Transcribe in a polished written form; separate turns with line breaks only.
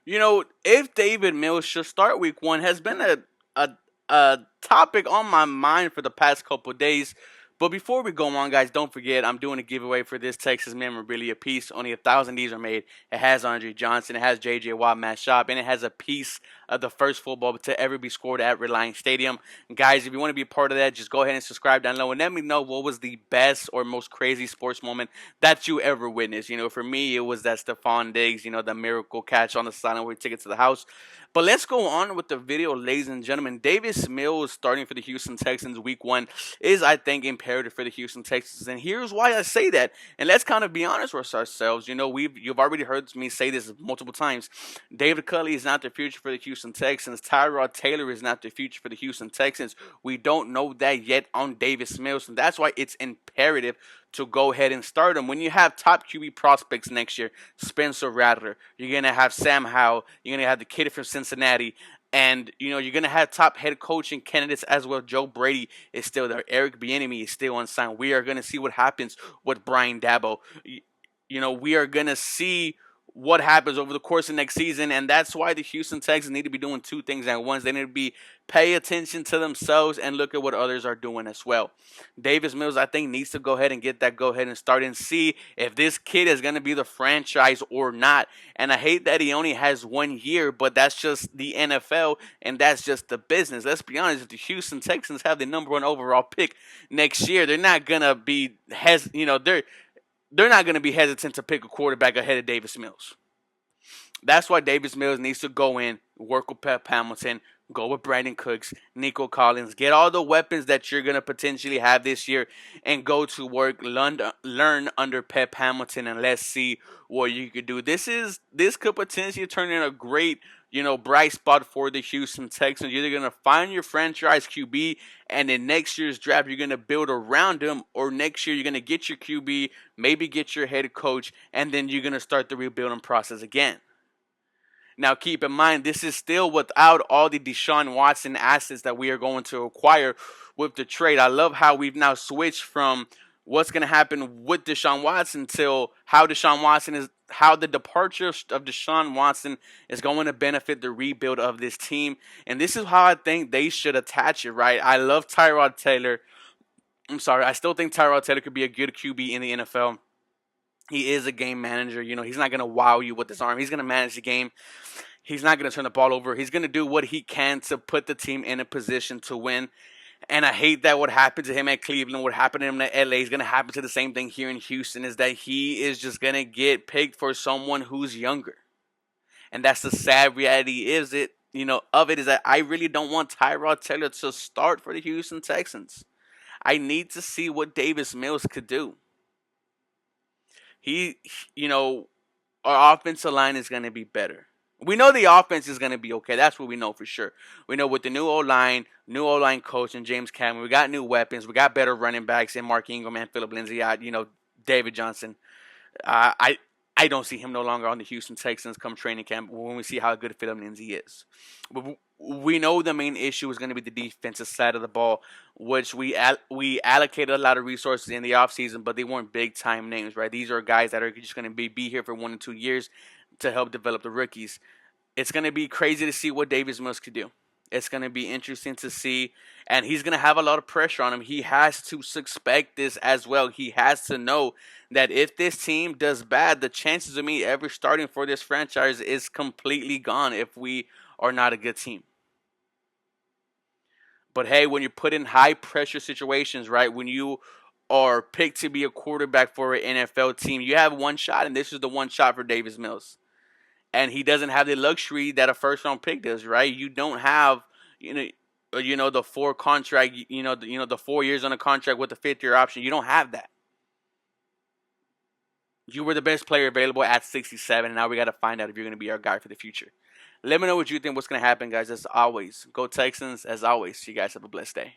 If David Mills should start week one has been a, a topic on my mind for the past couple of days. But before we go on, guys, don't forget I'm doing a giveaway for this Texas memorabilia piece. Only 1,000 of these are made. It has Andre Johnson, it has J.J. Watt, Matt Schaub, and it has a piece of the first football to ever be scored at Reliant Stadium. Guys, if you want to be a part of that, just go ahead and subscribe down low and let me know what was the best or most crazy sports moment that you ever witnessed. For me, it was that Stephon Diggs, the miracle catch on the sideline where he took it to the house. But let's go on with the video, ladies and gentlemen. Davis Mills starting for the Houston Texans week one is, I think, imperative for the Houston Texans. And here's why I say that. And let's kind of be honest with ourselves. You've already heard me say this multiple times. David Culley is not the future for the Houston Texans. Tyrod Taylor is not the future for the Houston Texans. We don't know that yet on Davis Mills. And that's why it's imperative to go ahead and start him. When you have top QB prospects next year, Spencer Rattler, you're going to have Sam Howell, you're going to have the kid from Cincinnati, and you're going to have top head coaching candidates as well. Joe Brady is still there. Eric Bieniemy is still unsigned. We are going to see what happens with Brian Dabo. We are going to see what happens over the course of next season, and that's why the Houston Texans need to be doing two things at once. They need to be pay attention to themselves and look at what others are doing as well. Davis Mills, I think, needs to go ahead and get that go ahead and start and see if this kid is going to be the franchise or not. And I hate that he only has 1 year, but that's just the NFL and that's just the business. Let's be honest, if the Houston Texans have the number 1 overall pick next year, they're not going to be they're not going to be hesitant to pick a quarterback ahead of Davis Mills. That's why Davis Mills needs to go in, work with Pep Hamilton, go with Brandon Cooks, Nico Collins, get all the weapons that you're going to potentially have this year, and go to work, learn under Pep Hamilton, and let's see what you could do. This could potentially turn in a great, bright spot for the Houston Texans. You're either going to find your franchise QB, and in next year's draft, you're going to build around him, or next year, you're going to get your QB, maybe get your head coach, and then you're going to start the rebuilding process again. Now, keep in mind, this is still without all the Deshaun Watson assets that we are going to acquire with the trade. I love how we've now switched from what's going to happen with Deshaun Watson to how the departure of Deshaun Watson is going to benefit the rebuild of this team. And this is how I think they should attach it, right? I love Tyrod Taylor. I still think Tyrod Taylor could be a good QB in the NFL. He is a game manager. He's not going to wow you with his arm. He's going to manage the game. He's not going to turn the ball over. He's going to do what he can to put the team in a position to win. And I hate that what happened to him at Cleveland, what happened to him at LA is going to happen to the same thing here in Houston, is that he is just going to get picked for someone who's younger. And that's the sad reality of it is that I really don't want Tyrod Taylor to start for the Houston Texans. I need to see what Davis Mills could do. Our offensive line is going to be better. We know the offense is going to be okay. That's what we know for sure. We know with the new O-line coach and James Cameron, we got new weapons. We got better running backs in Mark Ingram and Philip Lindsay. David Johnson. I don't see him no longer on the Houston Texans come training camp when we see how good Philip Lindsay is. We know the main issue is going to be the defensive side of the ball, which we allocated a lot of resources in the offseason, but they weren't big-time names, right? These are guys that are just going to be here for 1 to 2 years to help develop the rookies. It's going to be crazy to see what Davis Mills could do. It's going to be interesting to see, and he's going to have a lot of pressure on him. He has to suspect this as well. He has to know that if this team does bad, the chances of me ever starting for this franchise is completely gone if we are not a good team. But hey, when you're put in high-pressure situations, right, when you are picked to be a quarterback for an NFL team, you have one shot, and this is the one shot for Davis Mills. And he doesn't have the luxury that a first-round pick does, right? You don't have, the 4 contract, the 4 years on a contract with the 5th-year option. You don't have that. You were the best player available at 67, and now we got to find out if you're going to be our guy for the future. Let me know what you think, what's going to happen, guys. As always, go Texans. As always, you guys have a blessed day.